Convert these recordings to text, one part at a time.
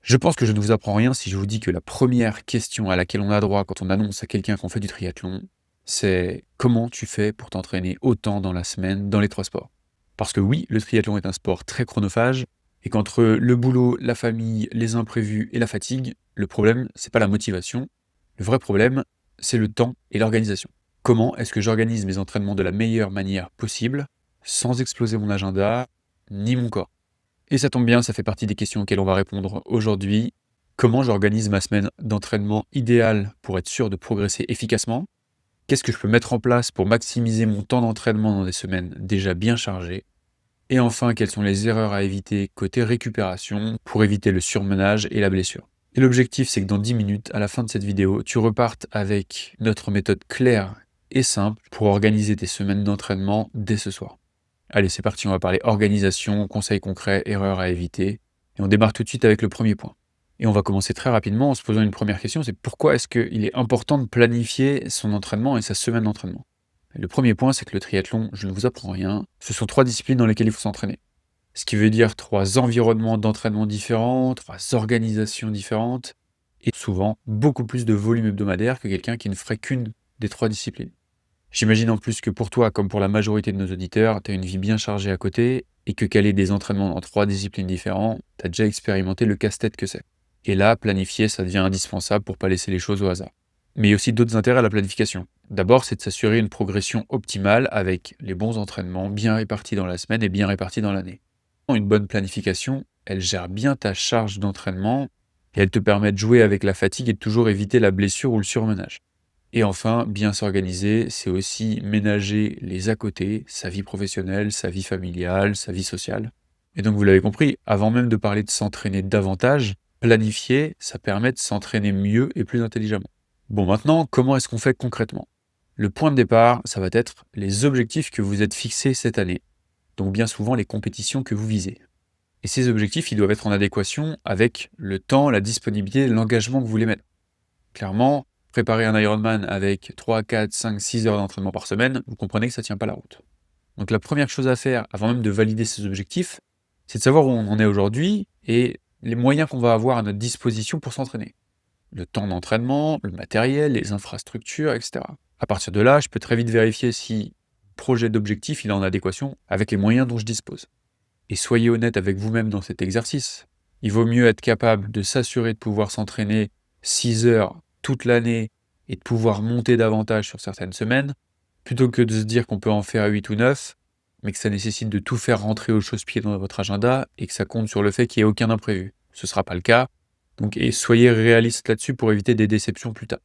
Je pense que je ne vous apprends rien si je vous dis que la première question à laquelle on a droit quand on annonce à quelqu'un qu'on fait du triathlon, c'est: «Comment tu fais pour t'entraîner autant dans la semaine dans les 3 sports?» Parce que oui, le triathlon est un sport très chronophage et qu'entre le boulot, la famille, les imprévus et la fatigue, le problème, c'est pas la motivation. Le vrai problème, c'est le temps et l'organisation. Comment est-ce que j'organise mes entraînements de la meilleure manière possible, sans exploser mon agenda, ni mon corps? Et ça tombe bien, ça fait partie des questions auxquelles on va répondre aujourd'hui. Comment j'organise ma semaine d'entraînement idéale pour être sûr de progresser efficacement? Qu'est-ce que je peux mettre en place pour maximiser mon temps d'entraînement dans des semaines déjà bien chargées? Et enfin, quelles sont les erreurs à éviter côté récupération pour éviter le surmenage et la blessure? Et l'objectif, c'est que dans 10 minutes, à la fin de cette vidéo, tu repartes avec notre méthode claire et simple pour organiser tes semaines d'entraînement dès ce soir. Allez, c'est parti, on va parler organisation, conseils concrets, erreurs à éviter. Et on démarre tout de suite avec le premier point. Et on va commencer très rapidement en se posant une première question, c'est pourquoi est-ce qu'il est important de planifier son entraînement et sa semaine d'entraînement? Et le premier point, c'est que le triathlon, je ne vous apprends rien, ce sont 3 disciplines dans lesquelles il faut s'entraîner. Ce qui veut dire 3 environnements d'entraînement différents, 3 organisations différentes, et souvent beaucoup plus de volume hebdomadaire que quelqu'un qui ne ferait qu'une des 3 disciplines. J'imagine en plus que pour toi, comme pour la majorité de nos auditeurs, tu as une vie bien chargée à côté et que caler des entraînements dans 3 disciplines différentes, tu as déjà expérimenté le casse-tête que c'est. Et là, planifier, ça devient indispensable pour pas laisser les choses au hasard. Mais il y a aussi d'autres intérêts à la planification. D'abord, c'est de s'assurer une progression optimale avec les bons entraînements bien répartis dans la semaine et bien répartis dans l'année. Une bonne planification, elle gère bien ta charge d'entraînement et elle te permet de jouer avec la fatigue et de toujours éviter la blessure ou le surmenage. Et enfin, bien s'organiser, c'est aussi ménager les à côté, sa vie professionnelle, sa vie familiale, sa vie sociale. Et donc vous l'avez compris, avant même de parler de s'entraîner davantage, planifier, ça permet de s'entraîner mieux et plus intelligemment. Bon, maintenant, comment est-ce qu'on fait concrètement? Le point de départ, ça va être les objectifs que vous êtes fixés cette année, donc bien souvent les compétitions que vous visez. Et ces objectifs, ils doivent être en adéquation avec le temps, la disponibilité, l'engagement que vous voulez mettre. Clairement, préparer un Ironman avec 3, 4, 5, 6 heures d'entraînement par semaine, vous comprenez que ça ne tient pas la route. Donc la première chose à faire, avant même de valider ces objectifs, c'est de savoir où on en est aujourd'hui et les moyens qu'on va avoir à notre disposition pour s'entraîner. Le temps d'entraînement, le matériel, les infrastructures, etc. À partir de là, je peux très vite vérifier si le projet d'objectif il est en adéquation avec les moyens dont je dispose. Et soyez honnête avec vous-même dans cet exercice. Il vaut mieux être capable de s'assurer de pouvoir s'entraîner 6 heures toute l'année et de pouvoir monter davantage sur certaines semaines, plutôt que de se dire qu'on peut en faire 8 ou 9, mais que ça nécessite de tout faire rentrer au chausse-pied dans votre agenda et que ça compte sur le fait qu'il n'y ait aucun imprévu. Ce ne sera pas le cas. Donc, et soyez réaliste là-dessus pour éviter des déceptions plus tard.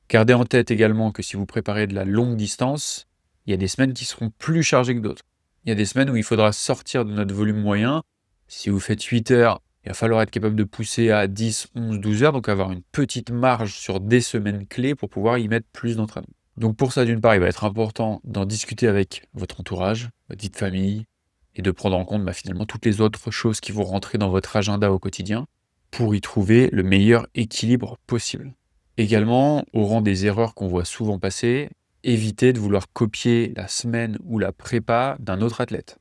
Gardez en tête également que si vous préparez de la longue distance, il y a des semaines qui seront plus chargées que d'autres. Il y a des semaines où il faudra sortir de notre volume moyen. Si vous faites 8 heures, il va falloir être capable de pousser à 10, 11, 12 heures, donc avoir une petite marge sur des semaines clés pour pouvoir y mettre plus d'entraînement. Donc pour ça, d'une part, il va être important d'en discuter avec votre entourage, votre vie de famille, et de prendre en compte finalement toutes les autres choses qui vont rentrer dans votre agenda au quotidien pour y trouver le meilleur équilibre possible. Également, au rang des erreurs qu'on voit souvent passer, évitez de vouloir copier la semaine ou la prépa d'un autre athlète.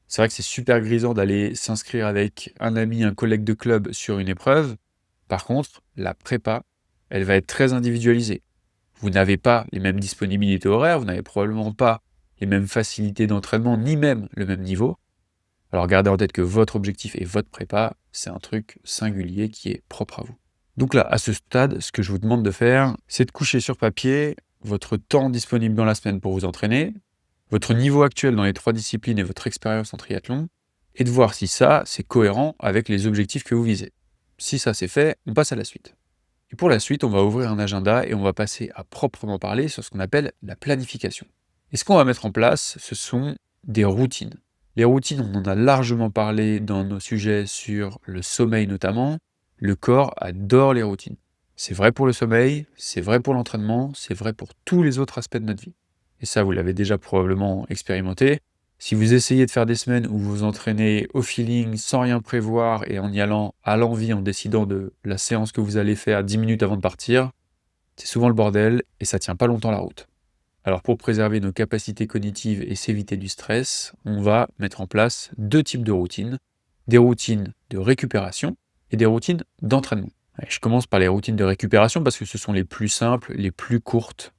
C'est vrai que c'est super grisant d'aller s'inscrire avec un ami, un collègue de club sur une épreuve. Par contre, la prépa, elle va être très individualisée. Vous n'avez pas les mêmes disponibilités horaires, vous n'avez probablement pas les mêmes facilités d'entraînement, ni même le même niveau. Alors gardez en tête que votre objectif et votre prépa, c'est un truc singulier qui est propre à vous. Donc là, à ce stade, ce que je vous demande de faire, c'est de coucher sur papier votre temps disponible dans la semaine pour vous entraîner, votre niveau actuel dans les 3 disciplines et votre expérience en triathlon, et de voir si ça, c'est cohérent avec les objectifs que vous visez. Si ça c'est fait, on passe à la suite. Et pour la suite, on va ouvrir un agenda et on va passer à proprement parler sur ce qu'on appelle la planification. Et ce qu'on va mettre en place, ce sont des routines. Les routines, on en a largement parlé dans nos sujets sur le sommeil notamment. Le corps adore les routines. C'est vrai pour le sommeil, c'est vrai pour l'entraînement, c'est vrai pour tous les autres aspects de notre vie. Et ça, vous l'avez déjà probablement expérimenté. Si vous essayez de faire des semaines où vous vous entraînez au feeling, sans rien prévoir et en y allant à l'envie, en décidant de la séance que vous allez faire 10 minutes avant de partir, c'est souvent le bordel et ça tient pas longtemps la route. Alors pour préserver nos capacités cognitives et s'éviter du stress, on va mettre en place 2 types de routines. Des routines de récupération, et des routines d'entraînement. Allez, je commence par les routines de récupération parce que ce sont les plus simples, les plus courtes,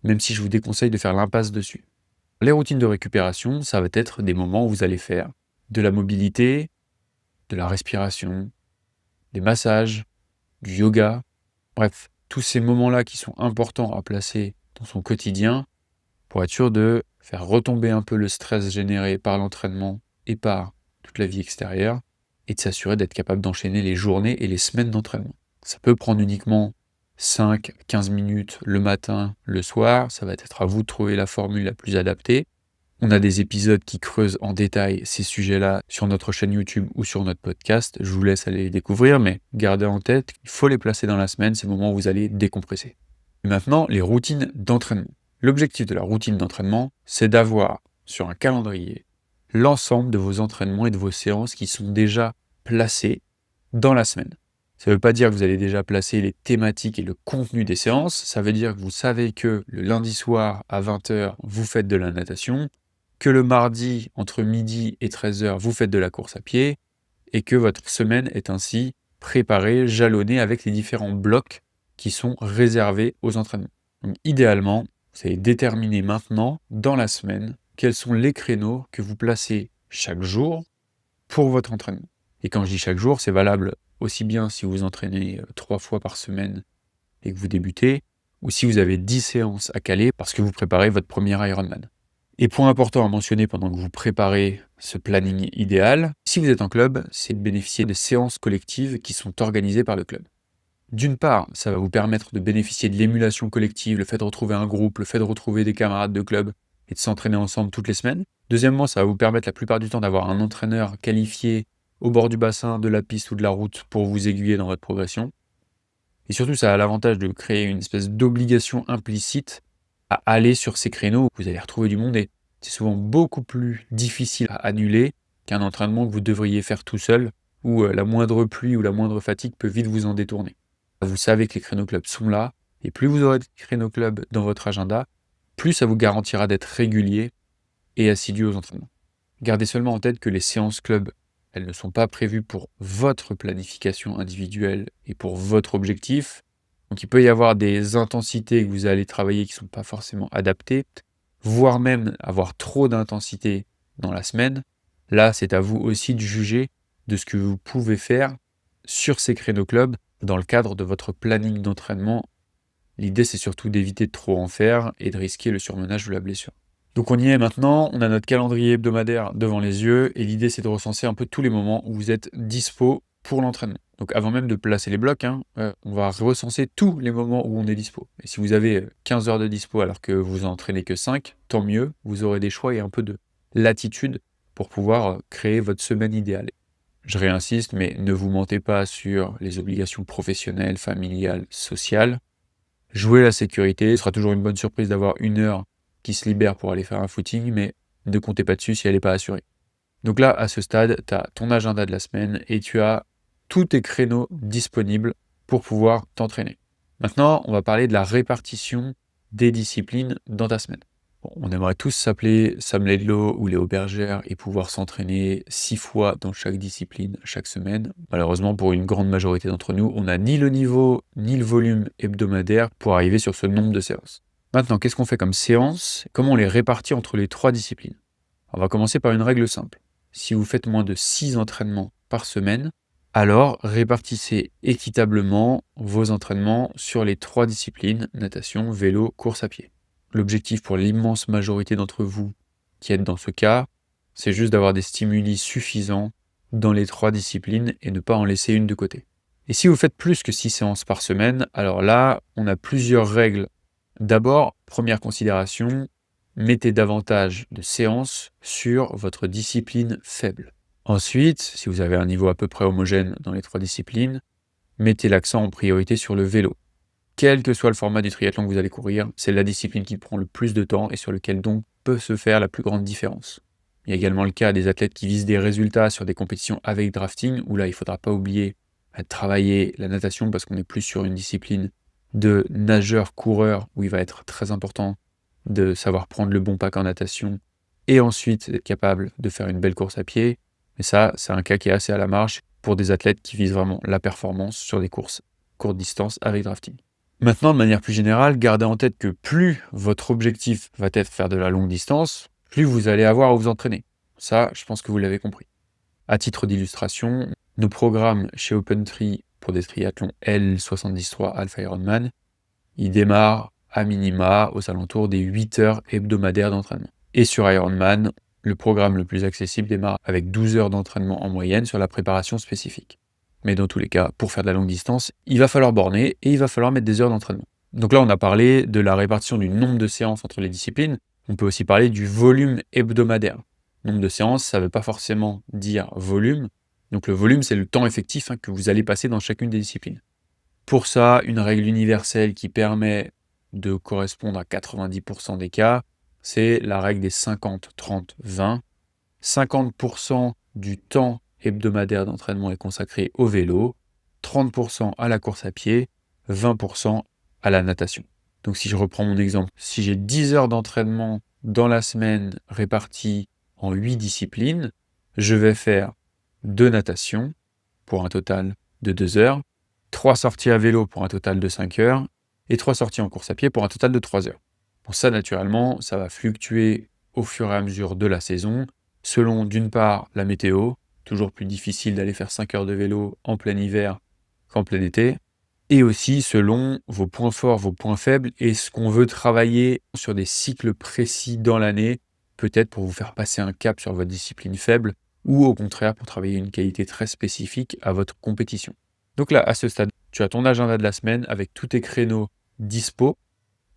même si je vous déconseille de faire l'impasse dessus. Les routines de récupération, ça va être des moments où vous allez faire de la mobilité, de la respiration, des massages, du yoga, bref, tous ces moments-là qui sont importants à placer dans son quotidien pour être sûr de faire retomber un peu le stress généré par l'entraînement et par toute la vie extérieure et de s'assurer d'être capable d'enchaîner les journées et les semaines d'entraînement. Ça peut prendre uniquement 5-15 minutes le matin, le soir, ça va être à vous de trouver la formule la plus adaptée. On a des épisodes qui creusent en détail ces sujets-là sur notre chaîne YouTube ou sur notre podcast. Je vous laisse aller les découvrir, mais gardez en tête qu'il faut les placer dans la semaine, ces moments où vous allez décompresser. Et maintenant, les routines d'entraînement. L'objectif de la routine d'entraînement, c'est d'avoir sur un calendrier l'ensemble de vos entraînements et de vos séances qui sont déjà placés dans la semaine. Ça ne veut pas dire que vous allez déjà placer les thématiques et le contenu des séances, ça veut dire que vous savez que le lundi soir à 20h, vous faites de la natation, que le mardi, entre midi et 13h, vous faites de la course à pied, et que votre semaine est ainsi préparée, jalonnée avec les différents blocs qui sont réservés aux entraînements. Donc idéalement, vous allez déterminer maintenant, dans la semaine, quels sont les créneaux que vous placez chaque jour pour votre entraînement. Et quand je dis chaque jour, c'est valable aussi bien si vous entraînez 3 fois par semaine et que vous débutez, ou si vous avez 10 séances à caler parce que vous préparez votre premier Ironman. Et point important à mentionner pendant que vous préparez ce planning idéal, si vous êtes en club, c'est de bénéficier des séances collectives qui sont organisées par le club. D'une part, ça va vous permettre de bénéficier de l'émulation collective, le fait de retrouver un groupe, le fait de retrouver des camarades de club et de s'entraîner ensemble toutes les semaines. Deuxièmement, ça va vous permettre la plupart du temps d'avoir un entraîneur qualifié au bord du bassin, de la piste ou de la route pour vous aiguiller dans votre progression. Et surtout, ça a l'avantage de créer une espèce d'obligation implicite à aller sur ces créneaux où vous allez retrouver du monde et c'est souvent beaucoup plus difficile à annuler qu'un entraînement que vous devriez faire tout seul où la moindre pluie ou la moindre fatigue peut vite vous en détourner. Vous savez que les créneaux clubs sont là et plus vous aurez de créneaux clubs dans votre agenda, plus ça vous garantira d'être régulier et assidu aux entraînements. Gardez seulement en tête que les séances club, elles ne sont pas prévues pour votre planification individuelle et pour votre objectif. Donc il peut y avoir des intensités que vous allez travailler qui ne sont pas forcément adaptées, voire même avoir trop d'intensité dans la semaine. Là, c'est à vous aussi de juger de ce que vous pouvez faire sur ces créneaux clubs dans le cadre de votre planning d'entraînement. L'idée, c'est surtout d'éviter de trop en faire et de risquer le surmenage ou la blessure. Donc on y est maintenant, on a notre calendrier hebdomadaire devant les yeux et l'idée c'est de recenser un peu tous les moments où vous êtes dispo pour l'entraînement. Donc avant même de placer les blocs, on va recenser tous les moments où on est dispo. Et si vous avez 15 heures de dispo alors que vous entraînez que 5, tant mieux, vous aurez des choix et un peu de latitude pour pouvoir créer votre semaine idéale. Je réinsiste, mais ne vous mentez pas sur les obligations professionnelles, familiales, sociales. Jouez la sécurité, ce sera toujours une bonne surprise d'avoir une heure qui se libère pour aller faire un footing, mais ne comptez pas dessus si elle n'est pas assurée. Donc là, à ce stade, tu as ton agenda de la semaine et tu as tous tes créneaux disponibles pour pouvoir t'entraîner. Maintenant, on va parler de la répartition des disciplines dans ta semaine. Bon, on aimerait tous s'appeler Sam Laidlaw ou Léo Bergère et pouvoir s'entraîner 6 fois dans chaque discipline chaque semaine. Malheureusement, pour une grande majorité d'entre nous, on n'a ni le niveau ni le volume hebdomadaire pour arriver sur ce nombre de séances. Maintenant, qu'est-ce qu'on fait comme séance? Comment on les répartit entre les 3 disciplines? On va commencer par une règle simple. Si vous faites moins de 6 entraînements par semaine, alors répartissez équitablement vos entraînements sur les 3 disciplines, natation, vélo, course à pied. L'objectif pour l'immense majorité d'entre vous qui êtes dans ce cas, c'est juste d'avoir des stimuli suffisants dans les 3 disciplines et ne pas en laisser une de côté. Et si vous faites plus que 6 séances par semaine, alors là, on a plusieurs règles. D'abord, première considération, mettez davantage de séances sur votre discipline faible. Ensuite, si vous avez un niveau à peu près homogène dans les 3 disciplines, mettez l'accent en priorité sur le vélo. Quel que soit le format du triathlon que vous allez courir, c'est la discipline qui prend le plus de temps et sur lequel donc peut se faire la plus grande différence. Il y a également le cas des athlètes qui visent des résultats sur des compétitions avec drafting, où là il ne faudra pas oublier de travailler la natation parce qu'on est plus sur une discipline de nageur-coureur où il va être très important de savoir prendre le bon pack en natation et ensuite être capable de faire une belle course à pied. Mais ça, c'est un cas qui est assez à la marge. pour des athlètes qui visent vraiment la performance sur des courses courte distance avec drafting. Maintenant, de manière plus générale, gardez en tête que plus votre objectif va être faire de la longue distance, plus vous allez avoir à vous entraîner. Ça, je pense que vous l'avez compris. À titre d'illustration, nos programmes chez OpenTri pour des triathlons L73 Alpha Ironman, ils démarrent à minima aux alentours des 8 heures hebdomadaires d'entraînement. Et sur Ironman, le programme le plus accessible démarre avec 12 heures d'entraînement en moyenne sur la préparation spécifique. Mais dans tous les cas, pour faire de la longue distance, il va falloir borner et il va falloir mettre des heures d'entraînement. Donc là, on a parlé de la répartition du nombre de séances entre les disciplines. On peut aussi parler du volume hebdomadaire. Nombre de séances, ça ne veut pas forcément dire volume. Donc le volume, c'est le temps effectif que vous allez passer dans chacune des disciplines. Pour ça, une règle universelle qui permet de correspondre à 90% des cas, c'est la règle des 50-30-20. 50% du temps hebdomadaire d'entraînement est consacré au vélo, 30% à la course à pied, 20% à la natation. Donc si je reprends mon exemple, si j'ai 10 heures d'entraînement dans la semaine réparties en 8 disciplines, je vais faire 2 natations pour un total de 2 heures, 3 sorties à vélo pour un total de 5 heures et 3 sorties en course à pied pour un total de 3 heures. Pour ça, naturellement, ça va fluctuer au fur et à mesure de la saison, selon d'une part la météo, toujours plus difficile d'aller faire 5 heures de vélo en plein hiver qu'en plein été, et aussi selon vos points forts, vos points faibles, et ce qu'on veut travailler sur des cycles précis dans l'année, peut-être pour vous faire passer un cap sur votre discipline faible, ou au contraire pour travailler une qualité très spécifique à votre compétition. Donc là, à ce stade, tu as ton agenda de la semaine avec tous tes créneaux dispo.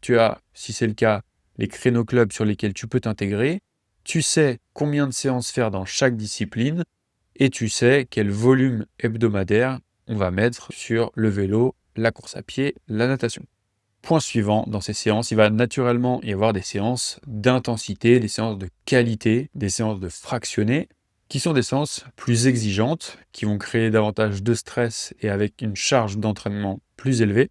Tu as, si c'est le cas, les créneaux clubs sur lesquels tu peux t'intégrer. Tu sais combien de séances faire dans chaque discipline et tu sais quel volume hebdomadaire on va mettre sur le vélo, la course à pied, la natation. Point suivant, dans ces séances, il va naturellement y avoir des séances d'intensité, des séances de qualité, des séances de fractionné, qui sont des séances plus exigeantes, qui vont créer davantage de stress et avec une charge d'entraînement plus élevée.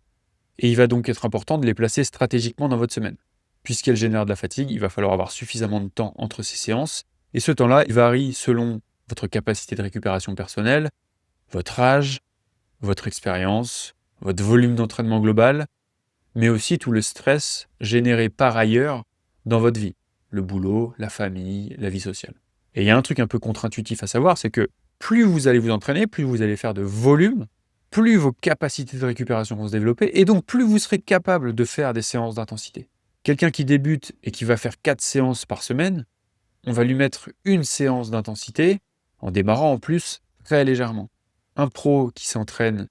Et il va donc être important de les placer stratégiquement dans votre semaine. Puisqu'elles génèrent de la fatigue, il va falloir avoir suffisamment de temps entre ces séances. Et ce temps-là, il varie selon votre capacité de récupération personnelle, votre âge, votre expérience, votre volume d'entraînement global, mais aussi tout le stress généré par ailleurs dans votre vie. Le boulot, la famille, la vie sociale. Et il y a un truc un peu contre-intuitif à savoir, c'est que plus vous allez vous entraîner, plus vous allez faire de volume, plus vos capacités de récupération vont se développer, et donc plus vous serez capable de faire des séances d'intensité. Quelqu'un qui débute et qui va faire 4 séances par semaine, on va lui mettre une séance d'intensité, en démarrant en plus très légèrement. Un pro qui s'entraîne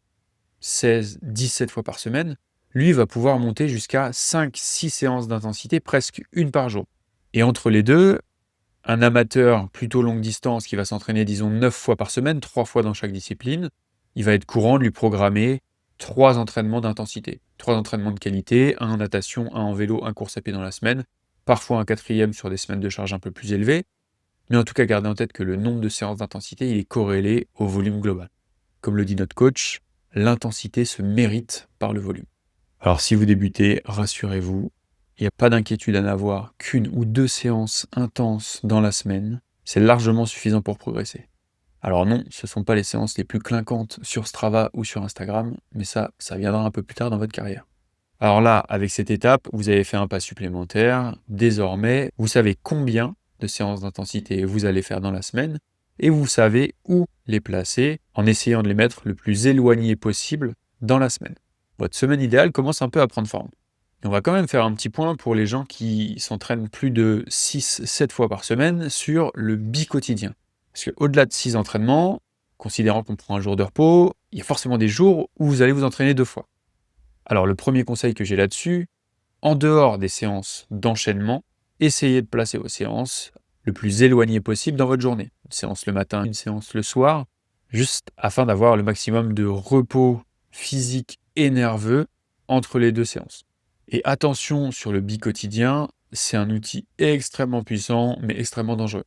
16, 17 fois par semaine, lui va pouvoir monter jusqu'à 5, 6 séances d'intensité, presque une par jour. Et entre les deux, un amateur plutôt longue distance qui va s'entraîner, disons, 9 fois par semaine, 3 fois dans chaque discipline, il va être courant de lui programmer 3 entraînements d'intensité, 3 entraînements de qualité, un en natation, un en vélo, un course à pied dans la semaine, parfois un 4e sur des semaines de charge un peu plus élevées, mais en tout cas, gardez en tête que le nombre de séances d'intensité, il est corrélé au volume global. Comme le dit notre coach, l'intensité se mérite par le volume. Alors si vous débutez, rassurez-vous, il n'y a pas d'inquiétude à n'avoir qu'une ou 2 séances intenses dans la semaine, c'est largement suffisant pour progresser. Alors non, ce ne sont pas les séances les plus clinquantes sur Strava ou sur Instagram, mais ça viendra un peu plus tard dans votre carrière. Alors là, avec cette étape, vous avez fait un pas supplémentaire. Désormais, vous savez combien de séances d'intensité vous allez faire dans la semaine et vous savez où les placer en essayant de les mettre le plus éloigné possible dans la semaine. Votre semaine idéale commence un peu à prendre forme. Et on va quand même faire un petit point pour les gens qui s'entraînent plus de 6-7 fois par semaine sur le bi-quotidien. Parce qu'au-delà de 6 entraînements, considérant qu'on prend un jour de repos, il y a forcément des jours où vous allez vous entraîner 2 fois. Alors le premier conseil que j'ai là-dessus, en dehors des séances d'enchaînement, essayez de placer vos séances le plus éloignées possible dans votre journée. Une séance le matin, une séance le soir, juste afin d'avoir le maximum de repos physique et nerveux entre les 2 séances. Et attention sur le bi-quotidien, c'est un outil extrêmement puissant, mais extrêmement dangereux.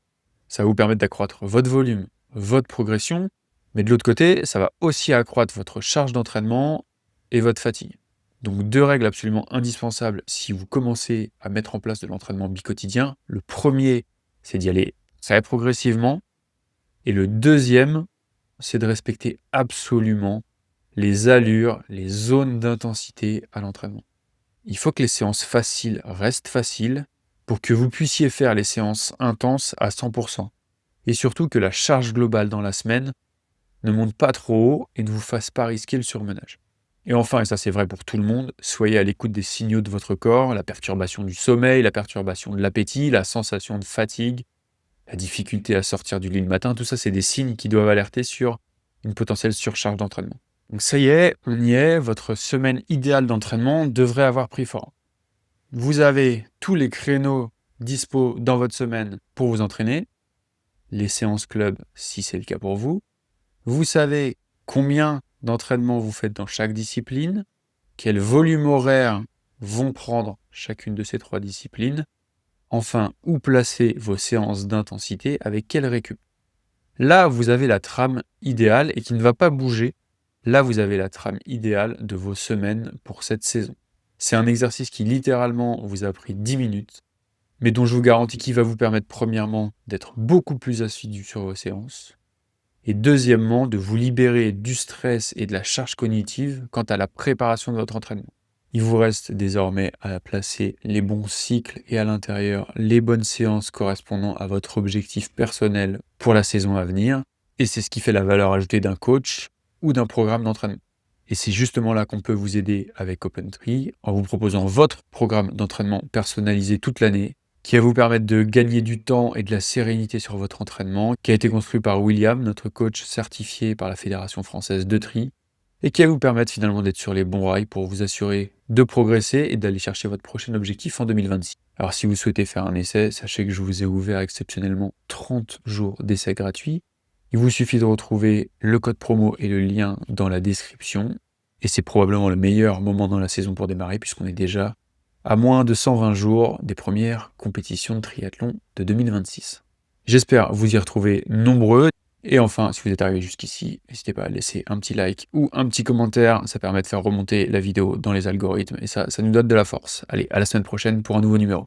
Ça va vous permettre d'accroître votre volume, votre progression, mais de l'autre côté, ça va aussi accroître votre charge d'entraînement et votre fatigue. Donc 2 règles absolument indispensables si vous commencez à mettre en place de l'entraînement bi-quotidien. Le premier, c'est d'y aller très progressivement. Et le deuxième, c'est de respecter absolument les allures, les zones d'intensité à l'entraînement. Il faut que les séances faciles restent faciles pour que vous puissiez faire les séances intenses à 100%. Et surtout que la charge globale dans la semaine ne monte pas trop haut et ne vous fasse pas risquer le surmenage. Et enfin, et ça c'est vrai pour tout le monde, soyez à l'écoute des signaux de votre corps, la perturbation du sommeil, la perturbation de l'appétit, la sensation de fatigue, la difficulté à sortir du lit le matin, tout ça c'est des signes qui doivent alerter sur une potentielle surcharge d'entraînement. Donc ça y est, on y est, votre semaine idéale d'entraînement devrait avoir pris forme. Vous avez tous les créneaux dispo dans votre semaine pour vous entraîner, les séances club si c'est le cas pour vous. Vous savez combien d'entraînements vous faites dans chaque discipline, quel volume horaire vont prendre chacune de ces 3 disciplines, enfin, où placer vos séances d'intensité avec quelle récup. Là, vous avez la trame idéale et qui ne va pas bouger. Là, vous avez la trame idéale de vos semaines pour cette saison. C'est un exercice qui littéralement vous a pris 10 minutes, mais dont je vous garantis qu'il va vous permettre premièrement d'être beaucoup plus assidu sur vos séances, et deuxièmement de vous libérer du stress et de la charge cognitive quant à la préparation de votre entraînement. Il vous reste désormais à placer les bons cycles et à l'intérieur les bonnes séances correspondant à votre objectif personnel pour la saison à venir, et c'est ce qui fait la valeur ajoutée d'un coach ou d'un programme d'entraînement. Et c'est justement là qu'on peut vous aider avec OpenTree en vous proposant votre programme d'entraînement personnalisé toute l'année qui va vous permettre de gagner du temps et de la sérénité sur votre entraînement, qui a été construit par William, notre coach certifié par la Fédération française de tri, et qui va vous permettre finalement d'être sur les bons rails pour vous assurer de progresser et d'aller chercher votre prochain objectif en 2026. Alors si vous souhaitez faire un essai, sachez que je vous ai ouvert exceptionnellement 30 jours d'essai gratuits. Il vous suffit de retrouver le code promo et le lien dans la description. Et c'est probablement le meilleur moment dans la saison pour démarrer puisqu'on est déjà à moins de 120 jours des premières compétitions de triathlon de 2026. J'espère vous y retrouver nombreux. Et enfin, si vous êtes arrivé jusqu'ici, n'hésitez pas à laisser un petit like ou un petit commentaire. Ça permet de faire remonter la vidéo dans les algorithmes et ça nous donne de la force. Allez, à la semaine prochaine pour un nouveau numéro.